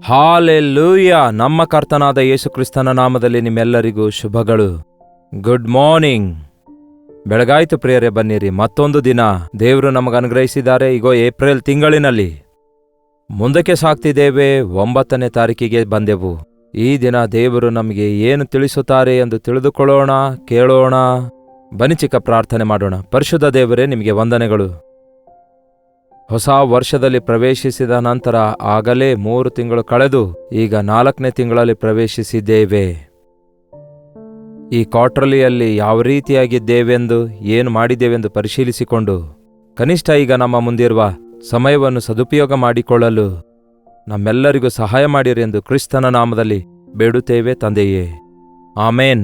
Hallelujah. ನಮ್ಮ ಕರ್ತನಾದ ಯೇಸು ಕ್ರಿಸ್ತನ ನಾಮದಲ್ಲಿ ನಿಮ್ಮೆಲ್ಲರಿಗೂ ಶುಭಗಳು. Good morning. ಬೆಳಗಾಯಿತು ಪ್ರಿಯರೇ, ಬನ್ನಿರಿ. ಮತ್ತೊಂದು ದಿನ ದೇವರು ನಮಗೆ ಅನುಗ್ರಹಿಸಿದ್ದಾರೆ. ಈಗ ಏಪ್ರಿಲ್ ತಿಂಗಳಿನಲ್ಲಿ ಮುಂದಕ್ಕೆ ಸಾಗ್ತಿದ್ದೇವೆ. 9ನೇ ತಾರೀಕಿಗೆ ಬಂದೆವು. ಈ ದಿನ ದೇವರು ನಮಗೆ ಏನು ತಿಳಿಸುತ್ತಾರೆ ಎಂದು ತಿಳಿದುಕೊಳ್ಳೋಣ, ಕೇಳೋಣ. ಬನ್ನಿ ಚಿಕ್ಕ ಪ್ರಾರ್ಥನೆ ಮಾಡೋಣ. ಪರಿಶುದ್ಧ ದೇವರೇ, ನಿಮಗೆ ವಂದನೆಗಳು. ಹೊಸ ವರ್ಷದಲ್ಲಿ ಪ್ರವೇಶಿಸಿದ ನಂತರ ಆಗಲೇ 3 ತಿಂಗಳು ಕಳೆದು ಈಗ 4ನೇ ತಿಂಗಳಲ್ಲಿ ಪ್ರವೇಶಿಸಿದ್ದೇವೆ. ಈ ಕ್ವಾರ್ಟರ್ಲಿಯಲ್ಲಿ ಯಾವ ರೀತಿಯಾಗಿದ್ದೇವೆಂದು, ಏನು ಮಾಡಿದ್ದೇವೆಂದು ಪರಿಶೀಲಿಸಿಕೊಂಡು ಕನಿಷ್ಠ ಈಗ ನಮ್ಮ ಮುಂದಿರುವ ಸಮಯವನ್ನು ಸದುಪಯೋಗ ಮಾಡಿಕೊಳ್ಳಲು ನಮ್ಮೆಲ್ಲರಿಗೂ ಸಹಾಯ ಮಾಡಿರಿ ಎಂದು ಕ್ರಿಸ್ತನ ನಾಮದಲ್ಲಿ ಬೇಡುತ್ತೇವೆ ತಂದೆಯೇ, ಆಮೇನ್.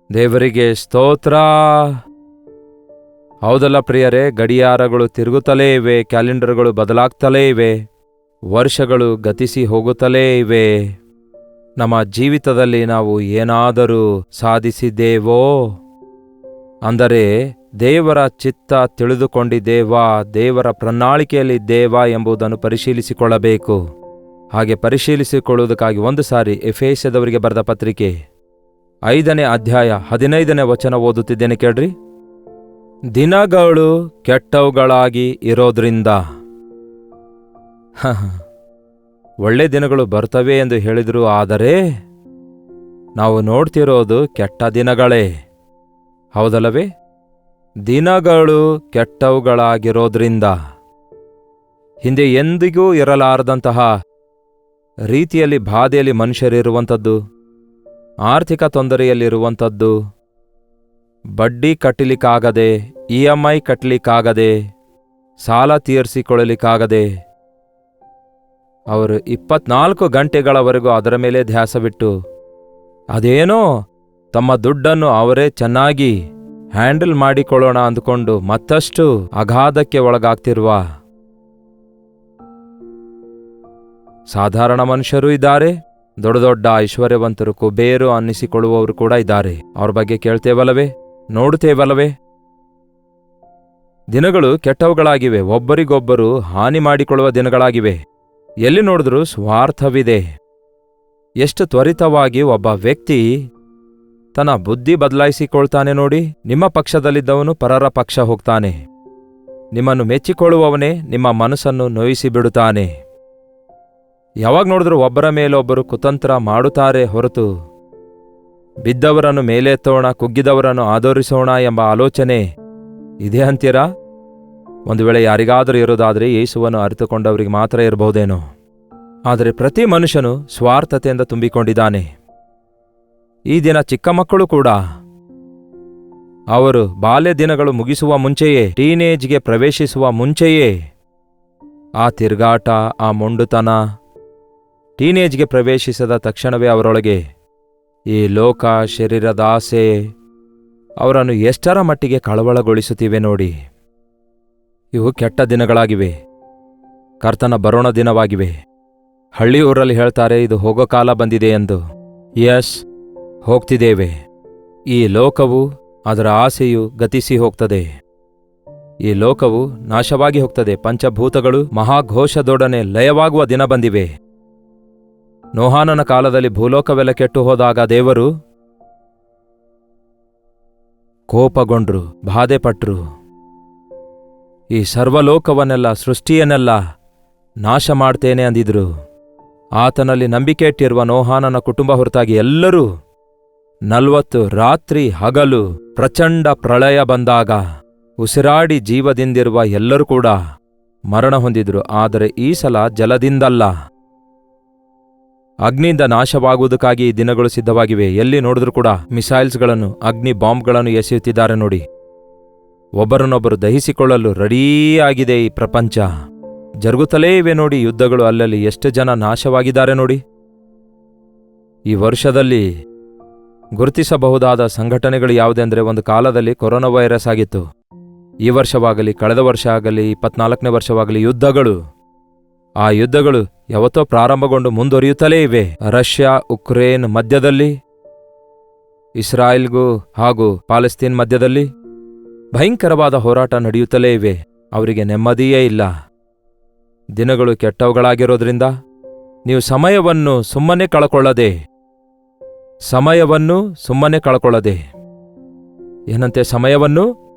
ದೇವರಿಗೆ ಸ್ತೋತ್ರ. ಹೌದಲ್ಲ ಪ್ರಿಯರೇ, ಗಡಿಯಾರಗಳು ತಿರುಗುತ್ತಲೇ ಇವೆ, ಕ್ಯಾಲೆಂಡರ್ಗಳು ಬದಲಾಗ್ತಲೇ ಇವೆ, ವರ್ಷಗಳು ಗತಿಸಿ ಹೋಗುತ್ತಲೇ ಇವೆ. ನಮ್ಮ ಜೀವಿತದಲ್ಲಿ ನಾವು ಏನಾದರೂ ಸಾಧಿಸಿದ್ದೇವೋ ಅಂದರೆ ದೇವರ ಚಿತ್ತ ತಿಳಿದುಕೊಂಡಿದ್ದೇವಾ, ದೇವರ ಪ್ರಣಾಳಿಕೆಯಲ್ಲಿದ್ದೇವಾ ಎಂಬುದನ್ನು ಪರಿಶೀಲಿಸಿಕೊಳ್ಳಬೇಕು. ಹಾಗೆ ಪರಿಶೀಲಿಸಿಕೊಳ್ಳುವುದಕ್ಕಾಗಿ ಒಂದು ಸಾರಿ ಎಫೆಸದವರಿಗೆ ಬರೆದ ಪತ್ರಿಕೆ 5ನೇ ಅಧ್ಯಾಯ 15ನೇ ವಚನ ಓದುತ್ತಿದ್ದೇನೆ, ಕೇಳ್ರಿ. ದಿನಗಳು ಕೆಟ್ಟವುಗಳಾಗಿ ಇರೋದ್ರಿಂದ ಒಳ್ಳೆ ದಿನಗಳು ಬರ್ತವೆ ಎಂದು ಹೇಳಿದರು, ಆದರೆ ನಾವು ನೋಡ್ತಿರೋದು ಕೆಟ್ಟ ದಿನಗಳೇ. ಹೌದಲ್ಲವೇ? ದಿನಗಳು ಕೆಟ್ಟವುಗಳಾಗಿರೋದ್ರಿಂದ ಹಿಂದೆ ಎಂದಿಗೂ ಇರಲಾರದಂತಹ ರೀತಿಯಲ್ಲಿ ಬಾಧೆಯಲ್ಲಿ ಮನುಷ್ಯರಿರುವಂಥದ್ದು, ಆರ್ಥಿಕ ತೊಂದರೆಯಲ್ಲಿರುವಂಥದ್ದು, ಬಡ್ಡಿ ಕಟ್ಟಲಿಕ್ಕಾಗದೆ, EMI ಕಟ್ಟಲಿಕ್ಕಾಗದೆ, ಸಾಲ ತೀರಿಸಿಕೊಳ್ಳಲಿಕ್ಕಾಗದೆ ಅವರು 24 ಗಂಟೆಗಳವರೆಗೂ ಅದರ ಮೇಲೆ ಧ್ಯಾಸವಿಟ್ಟು ಅದೇನೋ ತಮ್ಮ ದುಡ್ಡನ್ನು ಅವರೇ ಚೆನ್ನಾಗಿ ಹ್ಯಾಂಡಲ್ ಮಾಡಿಕೊಳ್ಳೋಣ ಅಂದುಕೊಂಡು ಮತ್ತಷ್ಟು ಅಗಾಧಕ್ಕೆ ಒಳಗಾಗ್ತಿರುವ ಸಾಧಾರಣ ಮನುಷ್ಯರು ಇದ್ದಾರೆ. ದೊಡ್ಡ ದೊಡ್ಡ ಐಶ್ವರ್ಯವಂತರು, ಕುಬೇರು ಅನ್ನಿಸಿಕೊಳ್ಳುವವರು ಕೂಡ ಇದ್ದಾರೆ. ಅವ್ರ ಬಗ್ಗೆ ಕೇಳ್ತೇವಲ್ಲವೇ, ನೋಡುತ್ತೇವಲ್ಲವೇ? ದಿನಗಳು ಕೆಟ್ಟವುಗಳಾಗಿವೆ, ಒಬ್ಬರಿಗೊಬ್ಬರು ಹಾನಿ ಮಾಡಿಕೊಳ್ಳುವ ದಿನಗಳಾಗಿವೆ. ಎಲ್ಲಿ ನೋಡಿದ್ರೂ ಸ್ವಾರ್ಥವಿದೆ. ಎಷ್ಟು ತ್ವರಿತವಾಗಿ ಒಬ್ಬ ವ್ಯಕ್ತಿ ತನ್ನ ಬುದ್ಧಿ ಬದಲಾಯಿಸಿಕೊಳ್ತಾನೆ ನೋಡಿ. ನಿಮ್ಮ ಪಕ್ಷದಲ್ಲಿದ್ದವನು ಪರರ ಪಕ್ಷ ಹೋಗ್ತಾನೆ. ನಿಮ್ಮನ್ನು ಮೆಚ್ಚಿಕೊಳ್ಳುವವನೇ ನಿಮ್ಮ ಮನಸ್ಸನ್ನು ನೋಯಿಸಿಬಿಡುತ್ತಾನೆ. ಯಾವಾಗ ನೋಡಿದ್ರೂ ಒಬ್ಬರ ಮೇಲೊಬ್ಬರು ಕುತಂತ್ರ ಮಾಡುತ್ತಾರೆ ಹೊರತು ಬಿದ್ದವರನ್ನು ಮೇಲೆತ್ತೋಣ, ಕುಗ್ಗಿದವರನ್ನು ಆದರಿಸೋಣ ಎಂಬ ಆಲೋಚನೆ ಇದೆ ಅಂತೀರಾ? ಒಂದು ವೇಳೆ ಯಾರಿಗಾದರೂ ಇರೋದಾದರೆ ಯೇಸುವನ್ನು ಅರಿತುಕೊಂಡವರಿಗೆ ಮಾತ್ರ ಇರಬಹುದೇನೋ. ಆದರೆ ಪ್ರತಿ ಮನುಷ್ಯನು ಸ್ವಾರ್ಥತೆಯಿಂದ ತುಂಬಿಕೊಂಡಿದ್ದಾನೆ. ಈ ದಿನ ಚಿಕ್ಕ ಮಕ್ಕಳು ಕೂಡ ಅವರು ಬಾಲ್ಯ ದಿನಗಳು ಮುಗಿಸುವ ಮುಂಚೆಯೇ, ಟೀನೇಜ್ಗೆ ಪ್ರವೇಶಿಸುವ ಮುಂಚೆಯೇ ಆ ತಿರುಗಾಟ, ಆ ಮೊಂಡುತನ, ಟೀನೇಜ್ಗೆ ಪ್ರವೇಶಿಸಿದ ತಕ್ಷಣವೇ ಅವರೊಳಗೆ ಈ ಲೋಕ, ಶರೀರದ ಆಸೆ ಅವರನ್ನು ಎಷ್ಟರ ಮಟ್ಟಿಗೆ ಕಳವಳಗೊಳಿಸುತ್ತಿವೆ ನೋಡಿ. ಇವು ಕೆಟ್ಟ ದಿನಗಳಾಗಿವೆ, ಕರ್ತನ ಬರೋಣ ದಿನವಾಗಿವೆ. ಹಳ್ಳಿಯೂರಲ್ಲಿ ಹೇಳ್ತಾರೆ, ಇದು ಹೋಗೋ ಕಾಲ ಬಂದಿದೆ ಎಂದು. ಯಸ್, ಹೋಗ್ತಿದ್ದೇವೆ. ಈ ಲೋಕವು, ಅದರ ಆಸೆಯು ಗತಿಸಿ ಹೋಗ್ತದೆ. ಈ ಲೋಕವು ನಾಶವಾಗಿ ಹೋಗ್ತದೆ. ಪಂಚಭೂತಗಳು ಮಹಾಘೋಷದೊಡನೆ ಲಯವಾಗುವ ದಿನ ಬಂದಿವೆ. ನೋಹಾನನ ಕಾಲದಲ್ಲಿ ಭೂಲೋಕವೆಲ್ಲ ಕೆಟ್ಟು ಹೋದಾಗ ದೇವರು ಕೋಪಗೊಂಡ್ರು, ಬಾಧೆಪಟ್ರು. ಈ ಸರ್ವಲೋಕವನ್ನೆಲ್ಲ, ಸೃಷ್ಟಿಯನ್ನೆಲ್ಲ ನಾಶ ಮಾಡ್ತೇನೆ ಅಂದಿದ್ರು. ಆತನಲ್ಲಿ ನಂಬಿಕೆ ಇಟ್ಟಿರುವ ನೋಹಾನನ ಕುಟುಂಬ ಹೊರತಾಗಿ ಎಲ್ಲರೂ 40 ರಾತ್ರಿ ಹಗಲು ಪ್ರಚಂಡ ಪ್ರಳಯ ಬಂದಾಗ ಉಸಿರಾಡಿ ಜೀವದಿಂದಿರುವ ಎಲ್ಲರೂ ಕೂಡ ಮರಣ ಹೊಂದಿದ್ರು. ಆದರೆ ಈ ಸಲ ಜಲದಿಂದಲ್ಲ, ಅಗ್ನಿಯಿಂದ ನಾಶವಾಗುವುದಕ್ಕಾಗಿ ಈ ದಿನಗಳು ಸಿದ್ಧವಾಗಿವೆ. ಎಲ್ಲಿ ನೋಡಿದ್ರೂ ಕೂಡ ಮಿಸೈಲ್ಸ್ಗಳನ್ನು, ಅಗ್ನಿ ಬಾಂಬ್ಗಳನ್ನು ಎಸೆಯುತ್ತಿದ್ದಾರೆ ನೋಡಿ. ಒಬ್ಬರನ್ನೊಬ್ಬರು ದಹಿಸಿಕೊಳ್ಳಲು ರೆಡಿಯಾಗಿದೆ ಈ ಪ್ರಪಂಚ. ಜರುಗುತ್ತಲೇ ಇವೆ ನೋಡಿ ಯುದ್ಧಗಳು. ಅಲ್ಲಲ್ಲಿ ಎಷ್ಟು ಜನ ನಾಶವಾಗಿದ್ದಾರೆ ನೋಡಿ. ಈ ವರ್ಷದಲ್ಲಿ ಗುರುತಿಸಬಹುದಾದ ಸಂಘಟನೆಗಳು ಯಾವುದೆಂದರೆ, ಒಂದು ಕಾಲದಲ್ಲಿ ಕೊರೋನಾ ವೈರಸ್ ಆಗಿತ್ತು. ಈ ವರ್ಷವಾಗಲಿ, ಕಳೆದ ವರ್ಷ ಆಗಲಿ, 24ನೇ ವರ್ಷವಾಗಲಿ ಯುದ್ಧಗಳು. ಆ ಯುದ್ಧಗಳು ಯಾವತ್ತೋ ಪ್ರಾರಂಭಗೊಂಡು ಮುಂದುವರಿಯುತ್ತಲೇ ಇವೆ. ರಷ್ಯಾ ಉಕ್ರೇನ್ ಮಧ್ಯದಲ್ಲಿ, ಇಸ್ರಾಯೇಲ್ಗೂ ಹಾಗೂ ಪಾಲೆಸ್ತೀನ್ ಮಧ್ಯದಲ್ಲಿ ಭಯಂಕರವಾದ ಹೋರಾಟ ನಡೆಯುತ್ತಲೇ ಇವೆ. ಅವರಿಗೆ ನೆಮ್ಮದಿಯೇ ಇಲ್ಲ. ದಿನಗಳು ಕೆಟ್ಟವುಗಳಾಗಿರೋದ್ರಿಂದ ನೀವು ಸಮಯವನ್ನು ಸುಮ್ಮನೆ ಕಳ್ಕೊಳ್ಳದೆ ಏನಂತೆ ಸಮಯವನ್ನು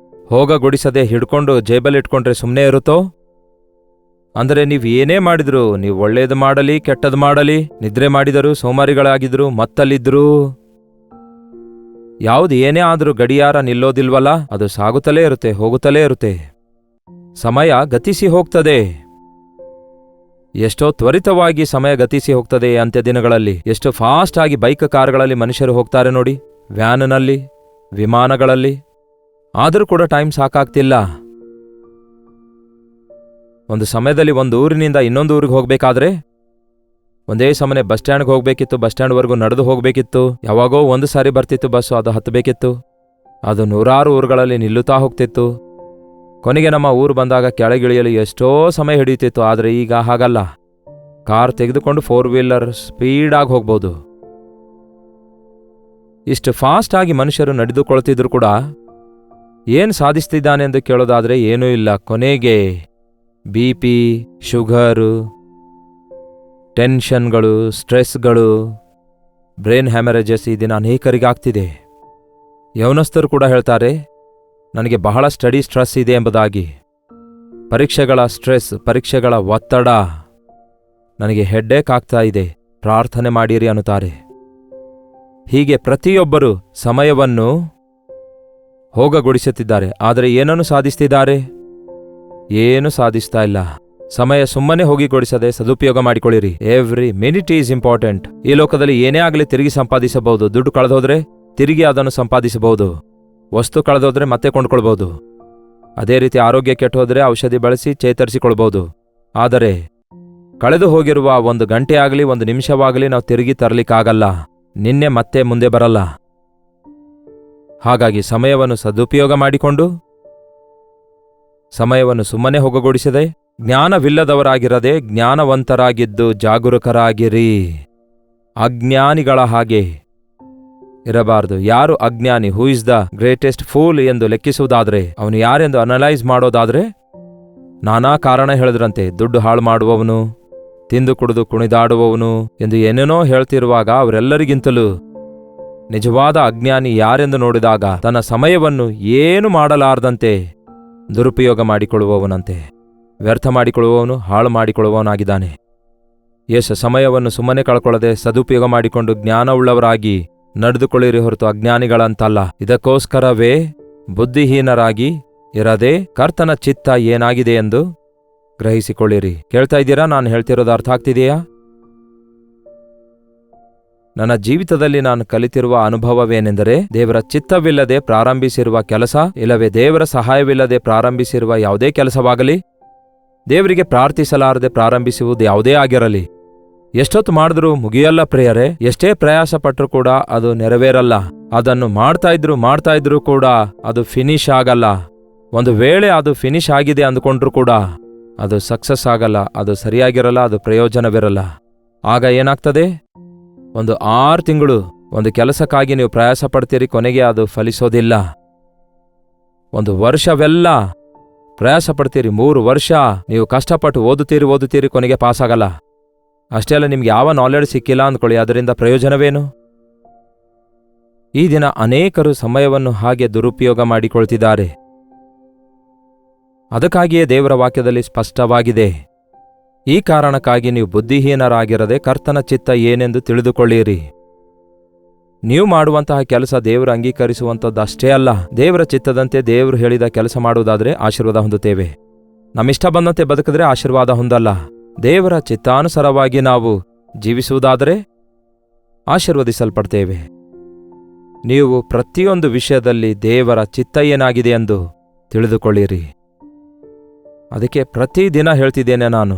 ಹೋಗಗೊಡಿಸದೆ ಹಿಡ್ಕೊಂಡು ಜೇಬಲ್ಲಿಟ್ಕೊಂಡ್ರೆ ಸುಮ್ಮನೆ ಇರುತ್ತೋ? ಅಂದರೆ ನೀವು ಏನೇ ಮಾಡಿದ್ರು, ನೀವು ಒಳ್ಳೇದು ಮಾಡಲಿ ಕೆಟ್ಟದ್ದು ಮಾಡಲಿ, ನಿದ್ರೆ ಮಾಡಿದರೂ ಸೋಮಾರಿಗಳಾಗಿದ್ರು ಮತ್ತಲ್ಲಿದ್ರೂ, ಯಾವುದು ಏನೇ ಆದರೂ ಗಡಿಯಾರ ನಿಲ್ಲೋದಿಲ್ವಲ್ಲ, ಅದು ಸಾಗುತ್ತಲೇ ಇರುತ್ತೆ, ಹೋಗುತ್ತಲೇ ಇರುತ್ತೆ. ಸಮಯ ಗತಿಸಿ ಹೋಗ್ತದೆ. ಎಷ್ಟೋ ತ್ವರಿತವಾಗಿ ಸಮಯ ಗತಿಸಿ ಹೋಗ್ತದೆ ಅಂತ್ಯ ದಿನಗಳಲ್ಲಿ. ಎಷ್ಟು ಫಾಸ್ಟ್ ಆಗಿ ಬೈಕ್ ಕಾರುಗಳಲ್ಲಿ ಮನುಷ್ಯರು ಹೋಗ್ತಾರೆ ನೋಡಿ, ವ್ಯಾನ್ನಲ್ಲಿ, ವಿಮಾನಗಳಲ್ಲಿ. ಆದರೂ ಕೂಡ ಟೈಮ್ ಸಾಕಾಗ್ತಿಲ್ಲ. ಒಂದು ಸಮಯದಲ್ಲಿ ಒಂದು ಊರಿನಿಂದ ಇನ್ನೊಂದು ಊರಿಗೆ ಹೋಗ್ಬೇಕಾದ್ರೆ ಒಂದೇ ಸಮನೆ ಬಸ್ ಸ್ಟ್ಯಾಂಡ್ಗೆ ಹೋಗ್ಬೇಕಿತ್ತು, ಬಸ್ ಸ್ಟ್ಯಾಂಡ್ವರೆಗೂ ನಡೆದು ಹೋಗ್ಬೇಕಿತ್ತು. ಯಾವಾಗೋ ಒಂದು ಸಾರಿ ಬರ್ತಿತ್ತು ಬಸ್ಸು, ಅದು ಹತ್ತಬೇಕಿತ್ತು. ಅದು ನೂರಾರು ಊರುಗಳಲ್ಲಿ ನಿಲ್ಲುತ್ತಾ ಹೋಗ್ತಿತ್ತು. ಕೊನೆಗೆ ನಮ್ಮ ಊರು ಬಂದಾಗ ಕೆಳಗಿಳಿಯಲು ಎಷ್ಟೋ ಸಮಯ ಹಿಡಿಯುತ್ತಿತ್ತು. ಆದರೆ ಈಗ ಹಾಗಲ್ಲ. ಕಾರ್ ತೆಗೆದುಕೊಂಡು 4 ವೀಲರ್ ಸ್ಪೀಡಾಗಿ ಹೋಗ್ಬೋದು. ಇಷ್ಟು ಫಾಸ್ಟ್ ಆಗಿ ಮನುಷ್ಯರು ನಡೆದುಕೊಳ್ತಿದ್ರು ಕೂಡ ಏನು ಸಾಧಿಸ್ತಿದ್ದಾನೆಂದು ಕೇಳೋದಾದ್ರೆ ಏನೂ ಇಲ್ಲ. ಕೊನೆಗೆ BP, ಶುಗರು, ಟೆನ್ಷನ್ಗಳು, ಸ್ಟ್ರೆಸ್ಗಳು, ಬ್ರೈನ್ ಹ್ಯಾಮರೇಜಸ್ ಈ ದಿನ ಅನೇಕರಿಗಾಗ್ತಿದೆ. ಯೌವನಸ್ಥರು ಕೂಡ ಹೇಳ್ತಾರೆ, ನನಗೆ ಬಹಳ ಸ್ಟ್ರೆಸ್ ಇದೆ ಎಂಬುದಾಗಿ. ಪರೀಕ್ಷೆಗಳ ಸ್ಟ್ರೆಸ್, ಪರೀಕ್ಷೆಗಳ ಒತ್ತಡ, ನನಗೆ ಹೆಡ್ಡೇಕ್ ಆಗ್ತಾ ಇದೆ, ಪ್ರಾರ್ಥನೆ ಮಾಡಿರಿ ಅನ್ನುತ್ತಾರೆ. ಹೀಗೆ ಪ್ರತಿಯೊಬ್ಬರು ಸಮಯವನ್ನು ಹೋಗಗೊಡಿಸುತ್ತಿದ್ದಾರೆ. ಆದರೆ ಏನನ್ನು ಸಾಧಿಸ್ತಿದ್ದಾರೆ? ಏನು ಸಾಧಿಸ್ತಾ ಇಲ್ಲ. ಸಮಯ ಸುಮ್ಮನೆ ಹೋಗಿಗೊಡಿಸದೆ ಸದುಪಯೋಗ ಮಾಡಿಕೊಳ್ಳಿರಿ. Every minute is important. ಈ ಲೋಕದಲ್ಲಿ ಏನೇ ಆಗಲಿ ತಿರುಗಿ ಸಂಪಾದಿಸಬಹುದು. ದುಡ್ಡು ಕಳೆದೋದ್ರೆ ತಿರುಗಿ ಅದನ್ನು ಸಂಪಾದಿಸಬಹುದು. ವಸ್ತು ಕಳೆದೋದ್ರೆ ಮತ್ತೆ ಕೊಂಡ್ಕೊಳ್ಬಹುದು. ಅದೇ ರೀತಿ ಆರೋಗ್ಯ ಕೆಟ್ಟೋದ್ರೆ ಔಷಧಿ ಬಳಸಿ ಚೇತರಿಸಿಕೊಳ್ಬಹುದು. ಆದರೆ ಕಳೆದು ಹೋಗಿರುವ 1 ಗಂಟೆ ಆಗಲಿ 1 ನಿಮಿಷವಾಗಲಿ ನಾವು ತಿರುಗಿ ತರಲಿಕ್ಕಾಗಲ್ಲ. ನಿನ್ನೆ ಮತ್ತೆ ಮುಂದೆ ಬರಲ್ಲ. ಹಾಗಾಗಿ ಸಮಯವನ್ನು ಸದುಪಯೋಗ ಮಾಡಿಕೊಂಡು, ಸಮಯವನ್ನು ಸುಮ್ಮನೆ ಹೋಗಗೊಡಿಸದೆ, ಜ್ಞಾನವಿಲ್ಲದವರಾಗಿರದೆ ಜ್ಞಾನವಂತರಾಗಿದ್ದು ಜಾಗರೂಕರಾಗಿರಿ. ಅಜ್ಞಾನಿಗಳ ಹಾಗೆ ಇರಬಾರದು. ಯಾರು ಅಜ್ಞಾನಿ, who is the greatest fool ಎಂದು ಲೆಕ್ಕಿಸುವುದಾದ್ರೆ, ಅವನು ಯಾರೆಂದು ಅನಲೈಸ್ ಮಾಡೋದಾದ್ರೆ, ನಾನಾ ಕಾರಣ ಹೇಳಿದ್ರಂತೆ. ದುಡ್ಡು ಹಾಳು ಮಾಡುವವನು, ತಿಂದು ಕುಡಿದು ಕುಣಿದಾಡುವವನು ಎಂದು ಏನೇನೋ ಹೇಳ್ತಿರುವಾಗ ಅವರೆಲ್ಲರಿಗಿಂತಲೂ ನಿಜವಾದ ಅಜ್ಞಾನಿ ಯಾರೆಂದು ನೋಡಿದಾಗ ತನ್ನ ಸಮಯವನ್ನು ಏನು ಮಾಡಲಾರದಂತೆ ದುರುಪಯೋಗ ಮಾಡಿಕೊಳ್ಳುವವನಂತೆ. ವ್ಯರ್ಥ ಮಾಡಿಕೊಳ್ಳುವವನು ಹಾಳು ಮಾಡಿಕೊಳ್ಳುವವನಾಗಿದ್ದಾನೆ. ಯೇಸು ಸಮಯವನ್ನು ಸುಮ್ಮನೆ ಕಳ್ಕೊಳ್ಳದೆ ಸದುಪಯೋಗ ಮಾಡಿಕೊಂಡು ಜ್ಞಾನವುಳ್ಳವರಾಗಿ ನಡೆದುಕೊಳ್ಳಿರಿ ಹೊರತು ಅಜ್ಞಾನಿಗಳಂತಲ್ಲ. ಇದಕ್ಕೋಸ್ಕರವೇ ಬುದ್ಧಿಹೀನರಾಗಿ ಇರದೆ ಕರ್ತನ ಚಿತ್ತ ಏನಾಗಿದೆ ಎಂದು ಗ್ರಹಿಸಿಕೊಳ್ಳಿರಿ. ಕೇಳ್ತಾ ಇದ್ದೀರಾ? ನಾನು ಹೇಳ್ತಿರೋದು ಅರ್ಥ ಆಗ್ತಿದೆಯಾ? ನನ್ನ ಜೀವಿತದಲ್ಲಿ ನಾನು ಕಲಿತಿರುವ ಅನುಭವವೇನೆಂದರೆ, ದೇವರ ಚಿತ್ತವಿಲ್ಲದೆ ಪ್ರಾರಂಭಿಸಿರುವ ಕೆಲಸ, ಇಲ್ಲವೇ ದೇವರ ಸಹಾಯವಿಲ್ಲದೆ ಪ್ರಾರಂಭಿಸಿರುವ ಯಾವುದೇ ಕೆಲಸವಾಗಲಿ, ದೇವರಿಗೆ ಪ್ರಾರ್ಥಿಸಲಾರದೆ ಪ್ರಾರಂಭಿಸುವುದು ಯಾವುದೇ ಆಗಿರಲಿ, ಎಷ್ಟೊತ್ತು ಮಾಡಿದ್ರೂ ಮುಗಿಯಲ್ಲ ಪ್ರಿಯರೇ. ಎಷ್ಟೇ ಪ್ರಯಾಸ ಪಟ್ಟರೂ ಕೂಡ ಅದು ನೆರವೇರಲ್ಲ. ಅದನ್ನು ಮಾಡ್ತಾ ಇದ್ರೂ ಕೂಡ ಅದು ಫಿನಿಶ್ ಆಗಲ್ಲ. ಒಂದು ವೇಳೆ ಅದು ಫಿನಿಶ್ ಆಗಿದೆ ಅಂದುಕೊಂಡ್ರೂ ಕೂಡ ಅದು ಸಕ್ಸಸ್ ಆಗಲ್ಲ, ಅದು ಸರಿಯಾಗಿರಲ್ಲ, ಅದು ಪ್ರಯೋಜನವಿರಲ್ಲ. ಆಗ ಏನಾಗ್ತದೆ? 6 ತಿಂಗಳು ಒಂದು ಕೆಲಸಕ್ಕಾಗಿ ನೀವು ಪ್ರಯಾಸ ಪಡ್ತೀರಿ, ಕೊನೆಗೆ ಅದು ಫಲಿಸೋದಿಲ್ಲ. 1 ವರ್ಷವೆಲ್ಲ ಪ್ರಯಾಸ ಪಡ್ತೀರಿ, 3 ವರ್ಷ ನೀವು ಕಷ್ಟಪಟ್ಟು ಓದುತ್ತೀರಿ, ಕೊನೆಗೆ ಪಾಸಾಗಲ್ಲ. ಅಷ್ಟೇ ಅಲ್ಲ, ನಿಮ್ಗೆ ಯಾವ ನಾಲೆಡ್ಜ್ ಸಿಕ್ಕಿಲ್ಲ ಅಂದ್ಕೊಳ್ಳಿ, ಅದರಿಂದ ಪ್ರಯೋಜನವೇನು? ಈ ದಿನ ಅನೇಕರು ಸಮಯವನ್ನು ಹಾಗೆ ದುರುಪಯೋಗ ಮಾಡಿಕೊಳ್ತಿದ್ದಾರೆ. ಅದಕ್ಕಾಗಿಯೇ ದೇವರ ವಾಕ್ಯದಲ್ಲಿ ಸ್ಪಷ್ಟವಾಗಿದೆ, ಈ ಕಾರಣಕ್ಕಾಗಿ ನೀವು ಬುದ್ಧಿಹೀನರಾಗಿರದೆ ಕರ್ತನ ಚಿತ್ತ ಏನೆಂದು ತಿಳಿದುಕೊಳ್ಳಿರಿ. ನೀವು ಮಾಡುವಂತಹ ಕೆಲಸ ದೇವರು ಅಂಗೀಕರಿಸುವಂಥದ್ದಷ್ಟೇ ಅಲ್ಲ, ದೇವರ ಚಿತ್ತದಂತೆ ದೇವರು ಹೇಳಿದ ಕೆಲಸ ಮಾಡುವುದಾದರೆ ಆಶೀರ್ವಾದ ಹೊಂದುತ್ತೇವೆ. ನಮ್ಮಿಷ್ಟ ಬಂದಂತೆ ಬದುಕಿದ್ರೆ ಆಶೀರ್ವಾದ ಹೊಂದಲ್ಲ. ದೇವರ ಚಿತ್ತಾನುಸಾರವಾಗಿ ನಾವು ಜೀವಿಸುವುದಾದರೆ ಆಶೀರ್ವದಿಸಲ್ಪಡ್ತೇವೆ. ನೀವು ಪ್ರತಿಯೊಂದು ವಿಷಯದಲ್ಲಿ ದೇವರ ಚಿತ್ತ ಏನಾಗಿದೆ ಎಂದು ತಿಳಿದುಕೊಳ್ಳಿರಿ. ಅದಕ್ಕೆ ಪ್ರತಿದಿನ ಹೇಳ್ತಿದ್ದೇನೆ ನಾನು,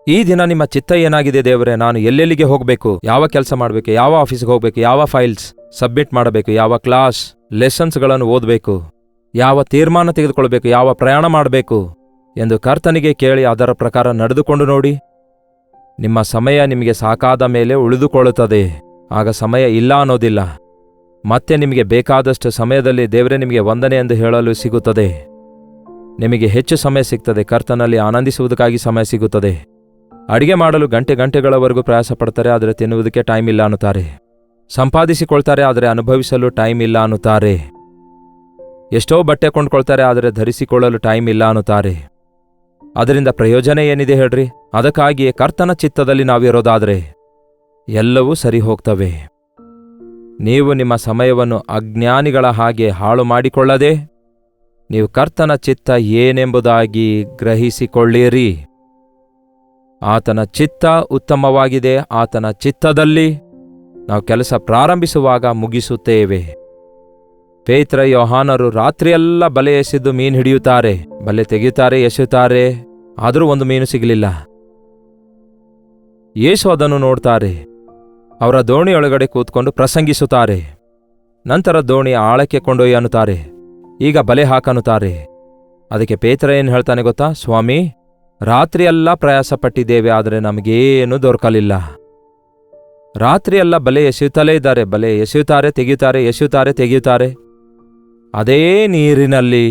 ಈ ದಿನ ನಿಮ್ಮ ಚಿತ್ತ ಏನಾಗಿದೆ ದೇವರೇ? ನಾನು ಎಲ್ಲೆಲ್ಲಿಗೆ ಹೋಗಬೇಕು, ಯಾವ ಕೆಲಸ ಮಾಡಬೇಕು, ಯಾವ ಆಫೀಸ್ಗೆ ಹೋಗಬೇಕು, ಯಾವ ಫೈಲ್ಸ್ ಸಬ್ಮಿಟ್ ಮಾಡಬೇಕು, ಯಾವ ಕ್ಲಾಸ್ ಲೆಸನ್ಸ್ಗಳನ್ನು ಓದಬೇಕು, ಯಾವ ತೀರ್ಮಾನ ತೆಗೆದುಕೊಳ್ಬೇಕು, ಯಾವ ಪ್ರಯಾಣ ಮಾಡಬೇಕು ಎಂದು ಕರ್ತನಿಗೆ ಕೇಳಿ ಅದರ ಪ್ರಕಾರ ನಡೆದುಕೊಂಡು ನೋಡಿ. ನಿಮ್ಮ ಸಮಯ ನಿಮಗೆ ಸಾಕಾದ ಮೇಲೆ ಉಳಿದುಕೊಳ್ಳುತ್ತದೆ. ಆಗ ಸಮಯ ಇಲ್ಲ ಅನ್ನೋದಿಲ್ಲ. ಮತ್ತೆ ನಿಮಗೆ ಬೇಕಾದಷ್ಟು ಸಮಯದಲ್ಲಿ ದೇವರೇ ನಿಮಗೆ ವಂದನೆ ಎಂದು ಹೇಳಲು ಸಿಗುತ್ತದೆ. ನಿಮಗೆ ಹೆಚ್ಚು ಸಮಯ ಸಿಗ್ತದೆ. ಕರ್ತನಲ್ಲಿ ಆನಂದಿಸುವುದಕ್ಕಾಗಿ ಸಮಯ ಸಿಗುತ್ತದೆ. ಅಡಿಗೆ ಮಾಡಲು ಗಂಟೆಗಳವರೆಗೂ ಪ್ರಯಾಸ ಪಡ್ತಾರೆ, ಆದರೆ ತಿನ್ನುವುದಕ್ಕೆ ಟೈಮ್ ಇಲ್ಲ ಅನ್ನುತ್ತಾರೆ. ಸಂಪಾದಿಸಿಕೊಳ್ತಾರೆ, ಆದರೆ ಅನುಭವಿಸಲು ಟೈಮ್ ಇಲ್ಲ ಅನ್ನುತ್ತಾರೆ. ಎಷ್ಟೋ ಬಟ್ಟೆ ಕೊಂಡ್ಕೊಳ್ತಾರೆ, ಆದರೆ ಧರಿಸಿಕೊಳ್ಳಲು ಟೈಮ್ ಇಲ್ಲ ಅನ್ನುತ್ತಾರೆ. ಅದರಿಂದ ಪ್ರಯೋಜನ ಏನಿದೆ ಹೇಳ್ರಿ? ಅದಕ್ಕಾಗಿಯೇ ಕರ್ತನ ಚಿತ್ತದಲ್ಲಿ ನಾವಿರೋದಾದರೆ ಎಲ್ಲವೂ ಸರಿ ಹೋಗ್ತವೆ. ನೀವು ನಿಮ್ಮ ಸಮಯವನ್ನು ಅಜ್ಞಾನಿಗಳ ಹಾಗೆ ಹಾಳು ಮಾಡಿಕೊಳ್ಳದೆ ನೀವು ಕರ್ತನ ಚಿತ್ತ ಏನೆಂಬುದಾಗಿ ಗ್ರಹಿಸಿಕೊಳ್ಳಿರಿ. ಆತನ ಚಿತ್ತ ಉತ್ತಮವಾಗಿದೆ. ಆತನ ಚಿತ್ತದಲ್ಲಿ ನಾವು ಕೆಲಸ ಪ್ರಾರಂಭಿಸುವಾಗ ಮುಗಿಸುತ್ತೇವೆ. ಪೇತ್ರ, ಯೋಹಾನರು ರಾತ್ರಿಯೆಲ್ಲ ಬಲೆ ಎಸೆದು ಮೀನು ಹಿಡಿಯುತ್ತಾರೆ, ಬಲೆ ತೆಗೆಯುತ್ತಾರೆ, ಎಸೆಯುತ್ತಾರೆ, ಆದರೂ ಒಂದು ಮೀನು ಸಿಗಲಿಲ್ಲ. ಯೇಸು ಅದನ್ನು ನೋಡ್ತಾರೆ. ಅವರ ದೋಣಿಯೊಳಗಡೆ ಕೂತ್ಕೊಂಡು ಪ್ರಸಂಗಿಸುತ್ತಾರೆ. ನಂತರ ದೋಣಿಯ ಆಳಕ್ಕೆ ಕೊಂಡೊಯ್ಯ ಅನ್ನುತ್ತಾರೆ. ಈಗ ಬಲೆ ಹಾಕನ್ನುತ್ತಾರೆ. ಅದಕ್ಕೆ ಪೇತ್ರ ಏನು ಹೇಳ್ತಾನೆ ಗೊತ್ತಾ? ಸ್ವಾಮಿ, ರಾತ್ರಿಯೆಲ್ಲ ಪ್ರಯಾಸ ಪಟ್ಟಿದ್ದೇವೆ, ಆದರೆ ನಮಗೇನು ದೊರಕಲಿಲ್ಲ. ರಾತ್ರಿಯೆಲ್ಲ ಬಲೆ ಎಸೆಯುತ್ತಲೇ ಇದ್ದಾರೆ. ಬಲೆ ಎಸೆಯುತ್ತಾರೆ, ತೆಗೆಯುತ್ತಾರೆ, ಎಸೆಯುತ್ತಾರೆ, ತೆಗೆಯುತ್ತಾರೆ. ಅದೇ ನೀರಿನಲ್ಲಿ,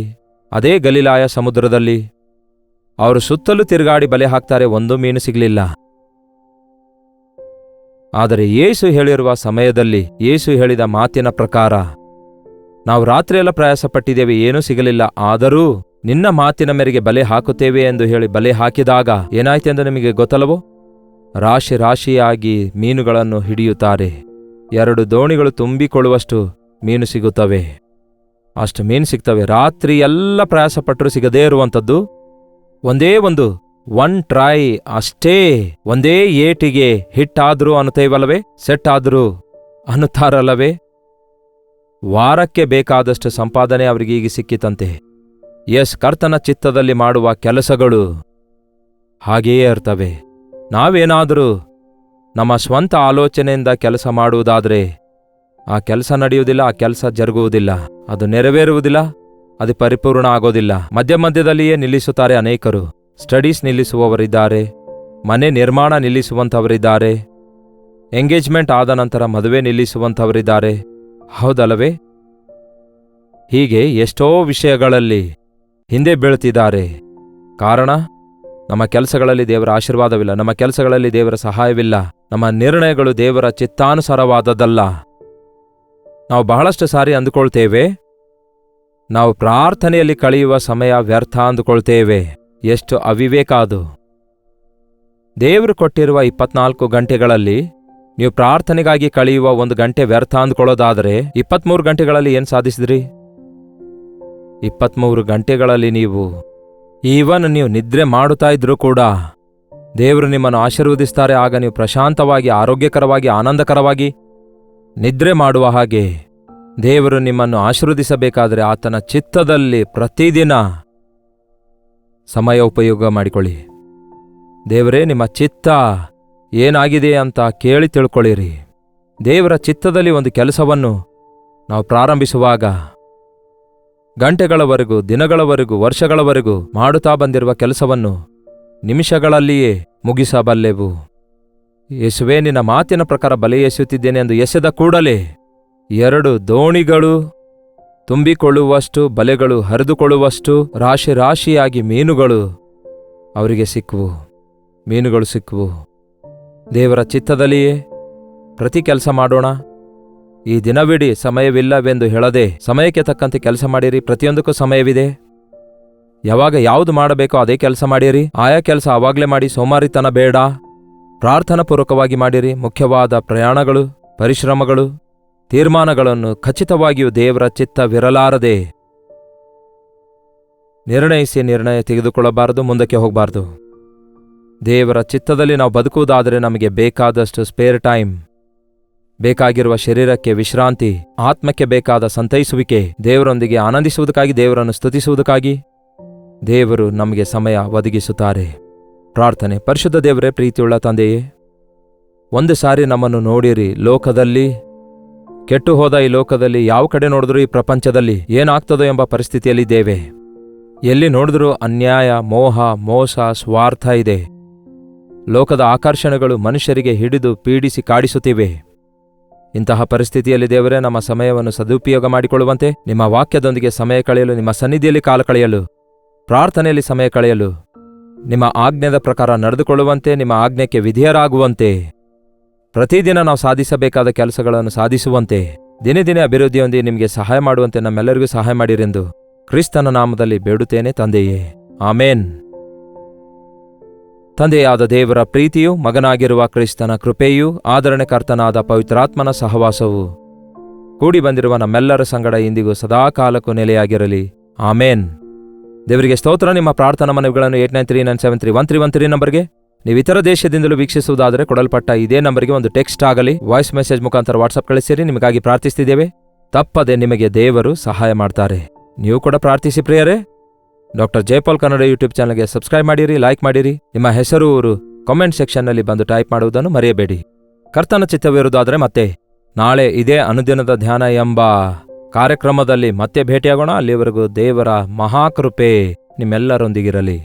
ಅದೇ ಗಲಿಲಾಯ ಸಮುದ್ರದಲ್ಲಿ ಅವರು ಸುತ್ತಲೂ ತಿರುಗಾಡಿ ಬಲೆ ಹಾಕ್ತಾರೆ, ಒಂದು ಮೀನು ಸಿಗಲಿಲ್ಲ. ಆದರೆ ಯೇಸು ಹೇಳಿರುವ ಸಮಯದಲ್ಲಿ, ಯೇಸು ಹೇಳಿದ ಮಾತಿನ ಪ್ರಕಾರ ನಾವು ರಾತ್ರಿಯೆಲ್ಲ ಪ್ರಯಾಸ ಪಟ್ಟಿದ್ದೇವೆ, ಏನೂ ಸಿಗಲಿಲ್ಲ, ಆದರೂ ನಿನ್ನ ಮಾತಿನ ಮೇರೆಗೆ ಬಲೆ ಹಾಕುತ್ತೇವೆ ಎಂದು ಹೇಳಿ ಬಲೆ ಹಾಕಿದಾಗ ಏನಾಯ್ತೆಂದು ನಿಮಗೆ ಗೊತ್ತಲ್ಲವೋ? ರಾಶಿ ರಾಶಿಯಾಗಿ ಮೀನುಗಳನ್ನು ಹಿಡಿಯುತ್ತಾರೆ. 2 ದೋಣಿಗಳು ತುಂಬಿಕೊಳ್ಳುವಷ್ಟು ಮೀನು ಸಿಗುತ್ತವೆ. ಅಷ್ಟು ಮೀನು ಸಿಗ್ತವೆ. ರಾತ್ರಿ ಎಲ್ಲ ಪ್ರಯಾಸಪಟ್ಟರೂ ಸಿಗದೇ ಇರುವಂಥದ್ದು ಒಂದೇ ಒಂದು 1 ಟ್ರೈ ಅಷ್ಟೇ. ಒಂದೇ ಏಟಿಗೆ ಹಿಟ್ಟಾದರೂ ಅನ್ನುತ್ತೇವಲ್ಲವೇ, ಸೆಟ್ ಆದರೂ ಅನ್ನುತ್ತಾರಲ್ಲವೇ? ವಾರಕ್ಕೆ ಬೇಕಾದಷ್ಟು ಸಂಪಾದನೆ ಅವರಿಗೀಗ ಸಿಕ್ಕಿತಂತೆ. ಕರ್ತನ ಚಿತ್ತದಲ್ಲಿ ಮಾಡುವ ಕೆಲಸಗಳು ಹಾಗೆಯೇ ಇರ್ತವೆ. ನಾವೇನಾದರೂ ನಮ್ಮ ಸ್ವಂತ ಆಲೋಚನೆಯಿಂದ ಕೆಲಸ ಮಾಡುವುದಾದರೆ ಆ ಕೆಲಸ ನಡೆಯುವುದಿಲ್ಲ, ಆ ಕೆಲಸ ಜರುಗುವುದಿಲ್ಲ, ಅದು ನೆರವೇರುವುದಿಲ್ಲ, ಅದು ಪರಿಪೂರ್ಣ ಆಗೋದಿಲ್ಲ. ಮಧ್ಯದಲ್ಲಿಯೇ ನಿಲ್ಲಿಸುತ್ತಾರೆ ಅನೇಕರು. ಸ್ಟಡೀಸ್ ನಿಲ್ಲಿಸುವವರಿದ್ದಾರೆ, ಮನೆ ನಿರ್ಮಾಣ ನಿಲ್ಲಿಸುವಂಥವರಿದ್ದಾರೆ, ಎಂಗೇಜ್ಮೆಂಟ್ ಆದ ನಂತರ ಮದುವೆ ನಿಲ್ಲಿಸುವಂಥವರಿದ್ದಾರೆ. ಹೌದಲ್ಲವೇ? ಹೀಗೆ ಎಷ್ಟೋ ವಿಷಯಗಳಲ್ಲಿ ಹಿಂದೆ ಬೀಳ್ತಿದ್ದಾರೆ. ಕಾರಣ, ನಮ್ಮ ಕೆಲಸಗಳಲ್ಲಿ ದೇವರ ಆಶೀರ್ವಾದವಿಲ್ಲ, ನಮ್ಮ ಕೆಲಸಗಳಲ್ಲಿ ದೇವರ ಸಹಾಯವಿಲ್ಲ, ನಮ್ಮ ನಿರ್ಣಯಗಳು ದೇವರ ಚಿತ್ತಾನುಸಾರವಾದದ್ದಲ್ಲ. ನಾವು ಬಹಳಷ್ಟು ಸಾರಿ ಅಂದುಕೊಳ್ತೇವೆ, ನಾವು ಪ್ರಾರ್ಥನೆಯಲ್ಲಿ ಕಳೆಯುವ ಸಮಯ ವ್ಯರ್ಥ ಅಂದುಕೊಳ್ತೇವೆ. ಎಷ್ಟು ಅವಿವೇಕ ಅದು! ದೇವರು ಕೊಟ್ಟಿರುವ 24 ಗಂಟೆಗಳಲ್ಲಿ ನೀವು ಪ್ರಾರ್ಥನೆಗಾಗಿ ಕಳೆಯುವ 1 ಗಂಟೆ ವ್ಯರ್ಥ ಅಂದುಕೊಳ್ಳೋದಾದರೆ 23 ಗಂಟೆಗಳಲ್ಲಿ ಏನು ಸಾಧಿಸಿದ್ರಿ? 23 ಗಂಟೆಗಳಲ್ಲಿ ನೀವು ನೀವು ನಿದ್ರೆ ಮಾಡುತ್ತಾ ಇದ್ರೂ ಕೂಡ ದೇವರು ನಿಮ್ಮನ್ನು ಆಶೀರ್ವದಿಸ್ತಾರೆ. ಆಗ ನೀವು ಪ್ರಶಾಂತವಾಗಿ, ಆರೋಗ್ಯಕರವಾಗಿ, ಆನಂದಕರವಾಗಿ ನಿದ್ರೆ ಮಾಡುವ ಹಾಗೆ ದೇವರು ನಿಮ್ಮನ್ನು ಆಶೀರ್ವದಿಸಬೇಕಾದರೆ ಆತನ ಚಿತ್ತದಲ್ಲಿ ಪ್ರತಿದಿನ ಸಮಯ ಉಪಯೋಗ ಮಾಡಿಕೊಳ್ಳಿ. ದೇವರೇ, ನಿಮ್ಮ ಚಿತ್ತ ಏನಾಗಿದೆ ಅಂತ ಕೇಳಿ ತಿಳ್ಕೊಳ್ಳಿರಿ. ದೇವರ ಚಿತ್ತದಲ್ಲಿ ಒಂದು ಕೆಲಸವನ್ನು ನಾವು ಪ್ರಾರಂಭಿಸುವಾಗ ಗಂಟೆಗಳವರೆಗೂ, ದಿನಗಳವರೆಗೂ, ವರ್ಷಗಳವರೆಗೂ ಮಾಡುತ್ತಾ ಬಂದಿರುವ ಕೆಲಸವನ್ನು ನಿಮಿಷಗಳಲ್ಲಿಯೇ ಮುಗಿಸಬಲ್ಲೆವು. ಯೇಸುವೇ, ನಿನ್ನ ಮಾತಿನ ಪ್ರಕಾರ ಬಲೆ ಎಸೆಯುತ್ತಿದ್ದೇನೆ ಎಂದು ಎಸೆದ ಕೂಡಲೇ 2 ದೋಣಿಗಳು ತುಂಬಿಕೊಳ್ಳುವಷ್ಟು, ಬಲೆಗಳು ಹರಿದುಕೊಳ್ಳುವಷ್ಟು ರಾಶಿ ರಾಶಿಯಾಗಿ ಮೀನುಗಳು ಅವರಿಗೆ ಸಿಕ್ಕುವು. ಮೀನುಗಳು ಸಿಕ್ಕುವು. ದೇವರ ಚಿತ್ತದಲ್ಲಿಯೇ ಪ್ರತಿ ಕೆಲಸ ಮಾಡೋಣ. ಈ ದಿನವಿಡೀ ಸಮಯವಿಲ್ಲವೆಂದು ಹೇಳದೆ ಸಮಯಕ್ಕೆ ತಕ್ಕಂತೆ ಕೆಲಸ ಮಾಡಿರಿ. ಪ್ರತಿಯೊಂದಕ್ಕೂ ಸಮಯವಿದೆ. ಯಾವಾಗ ಯಾವುದು ಮಾಡಬೇಕೋ ಅದೇ ಕೆಲಸ ಮಾಡಿರಿ. ಆಯಾ ಕೆಲಸ ಆವಾಗಲೇ ಮಾಡಿ. ಸೋಮಾರಿತನ ಬೇಡ. ಪ್ರಾರ್ಥನಾಪೂರ್ವಕವಾಗಿ ಮಾಡಿರಿ. ಮುಖ್ಯವಾದ ಪ್ರಯಾಣಗಳು, ಪರಿಶ್ರಮಗಳು, ತೀರ್ಮಾನಗಳನ್ನು ಖಚಿತವಾಗಿಯೂ ದೇವರ ಚಿತ್ತವಿರಲಾರದೆ ನಿರ್ಣಯ ತೆಗೆದುಕೊಳ್ಳಬಾರದು, ಮುಂದಕ್ಕೆ ಹೋಗಬಾರದು. ದೇವರ ಚಿತ್ತದಲ್ಲಿ ನಾವು ಬದುಕುವುದಾದರೆ ನಮಗೆ ಬೇಕಾದಷ್ಟು ಸ್ಪೇರ್ ಟೈಮ್, ಬೇಕಾಗಿರುವ ಶರೀರಕ್ಕೆ ವಿಶ್ರಾಂತಿ, ಆತ್ಮಕ್ಕೆ ಬೇಕಾದ ಸಂತೈಸುವಿಕೆ, ದೇವರೊಂದಿಗೆ ಆನಂದಿಸುವುದಕ್ಕಾಗಿ, ದೇವರನ್ನು ಸ್ತುತಿಸುವುದಕ್ಕಾಗಿ ದೇವರು ನಮಗೆ ಸಮಯ ಒದಗಿಸುತ್ತಾರೆ. ಪ್ರಾರ್ಥನೆ. ಪರಿಶುದ್ಧ ದೇವರೇ, ಪ್ರೀತಿಯುಳ್ಳ ತಂದೆಯೇ, ಒಂದು ಸಾರಿ ನಮ್ಮನ್ನು ನೋಡಿರಿ. ಲೋಕದಲ್ಲಿ, ಕೆಟ್ಟು ಹೋದ ಈ ಲೋಕದಲ್ಲಿ ಯಾವ ಕಡೆ ನೋಡಿದ್ರೂ ಈ ಪ್ರಪಂಚದಲ್ಲಿ ಏನಾಗ್ತದೋ ಎಂಬ ಪರಿಸ್ಥಿತಿಯಲ್ಲಿದ್ದೇವೆ. ಎಲ್ಲಿ ನೋಡಿದ್ರೂ ಅನ್ಯಾಯ, ಮೋಹ, ಮೋಸ, ಸ್ವಾರ್ಥ ಇದೆ. ಲೋಕದ ಆಕರ್ಷಣೆಗಳು ಮನುಷ್ಯರಿಗೆ ಹಿಡಿದು ಪೀಡಿಸಿ ಕಾಡಿಸುತ್ತಿವೆ. ಇಂತಹ ಪರಿಸ್ಥಿತಿಯಲ್ಲಿ ದೇವರೇ, ನಮ್ಮ ಸಮಯವನ್ನು ಸದುಪಯೋಗ ಮಾಡಿಕೊಳ್ಳುವಂತೆ, ನಿಮ್ಮ ವಾಕ್ಯದೊಂದಿಗೆ ಸಮಯ ಕಳೆಯಲು, ನಿಮ್ಮ ಸನ್ನಿಧಿಯಲ್ಲಿ ಕಾಲ ಕಳೆಯಲು ಪ್ರಾರ್ಥನೆಯಲ್ಲಿ ಸಮಯ ಕಳೆಯಲು, ನಿಮ್ಮ ಆಜ್ಞೆದ ಪ್ರಕಾರ ನಡೆದುಕೊಳ್ಳುವಂತೆ, ನಿಮ್ಮ ಆಜ್ಞೆಗೆ ವಿಧೇಯರಾಗುವಂತೆ, ಪ್ರತಿದಿನ ನಾವು ಸಾಧಿಸಬೇಕಾದ ಕೆಲಸಗಳನ್ನು ಸಾಧಿಸುವಂತೆ, ದಿನೇ ದಿನೇ ಅಭಿವೃದ್ಧಿಯೊಂದಿಗೆ ನಿಮಗೆ ಸಹಾಯ ಮಾಡುವಂತೆ ನಮ್ಮೆಲ್ಲರಿಗೂ ಸಹಾಯ ಮಾಡಿರೆಂದು ಕ್ರಿಸ್ತನ ನಾಮದಲ್ಲಿ ಬೇಡುತ್ತೇನೆ ತಂದೆಯೇ, ಆಮೇನ್. ತಂದೆಯಾದ ದೇವರ ಪ್ರೀತಿಯೂ, ಮಗನಾಗಿರುವ ಕ್ರಿಸ್ತನ ಕೃಪೆಯೂ, ಆದರಣೆಕರ್ತನಾದ ಪವಿತ್ರಾತ್ಮನ ಸಹವಾಸವು ಕೂಡಿ ಬಂದಿರುವ ನಮ್ಮೆಲ್ಲರ ಸಂಗಡ ಇಂದಿಗೂ ಸದಾಕಾಲಕ್ಕೂ ನೆಲೆಯಾಗಿರಲಿ, ಆಮೇನ್. ದೇವರಿಗೆ ಸ್ತೋತ್ರ. ನಿಮ್ಮ ಪ್ರಾರ್ಥನಾ ಮನವಿಗಳನ್ನು 8939731313 ನಂಬರ್ಗೆ, ನೀವು ಇತರ ದೇಶದಿಂದಲೂ ವೀಕ್ಷಿಸುವುದಾದರೆ ಕೊಡಲ್ಪಟ್ಟ ಇದೇ ನಂಬರ್ಗೆ ಒಂದು ಟೆಕ್ಸ್ಟ್ ಆಗಲಿ, ವಾಯ್ಸ್ ಮೆಸೇಜ್ ಮುಖಾಂತರ ವಾಟ್ಸಪ್ ಕಳಿಸಿರಿ. ನಿಮಗಾಗಿ ಪ್ರಾರ್ಥಿಸ್ತಿದ್ದೇವೆ. ತಪ್ಪದೆ ನಿಮಗೆ ದೇವರು ಸಹಾಯ ಮಾಡ್ತಾರೆ. ನೀವು ಕೂಡ ಪ್ರಾರ್ಥಿಸಿ ಪ್ರಿಯರೇ. ಡಾಕ್ಟರ್ ಜಯಪಾಲ್ ಕನ್ನಡ ಯೂಟ್ಯೂಬ್ ಚಾನಲ್ಗೆ ಸಬ್ಸ್ಕ್ರೈಬ್ ಮಾಡಿರಿ, ಲೈಕ್ ಮಾಡಿರಿ. ನಿಮ್ಮ ಹೆಸರು ಊರು ಕಾಮೆಂಟ್ ಸೆಕ್ಷನ್ನಲ್ಲಿ ಬಂದು ಟೈಪ್ ಮಾಡುವುದನ್ನು ಮರೆಯಬೇಡಿ. ಕರ್ತನ ಚಿತ್ತವಿರುವುದಾದರೆ ಮತ್ತೆ ನಾಳೆ ಇದೇ ಅನುದಿನದ ಧ್ಯಾನ ಎಂಬ ಕಾರ್ಯಕ್ರಮದಲ್ಲಿ ಮತ್ತೆ ಭೇಟಿಯಾಗೋಣ. ಅಲ್ಲಿವರೆಗೂ ದೇವರ ಮಹಾಕೃಪೆ ನಿಮ್ಮೆಲ್ಲರೊಂದಿಗಿರಲಿ.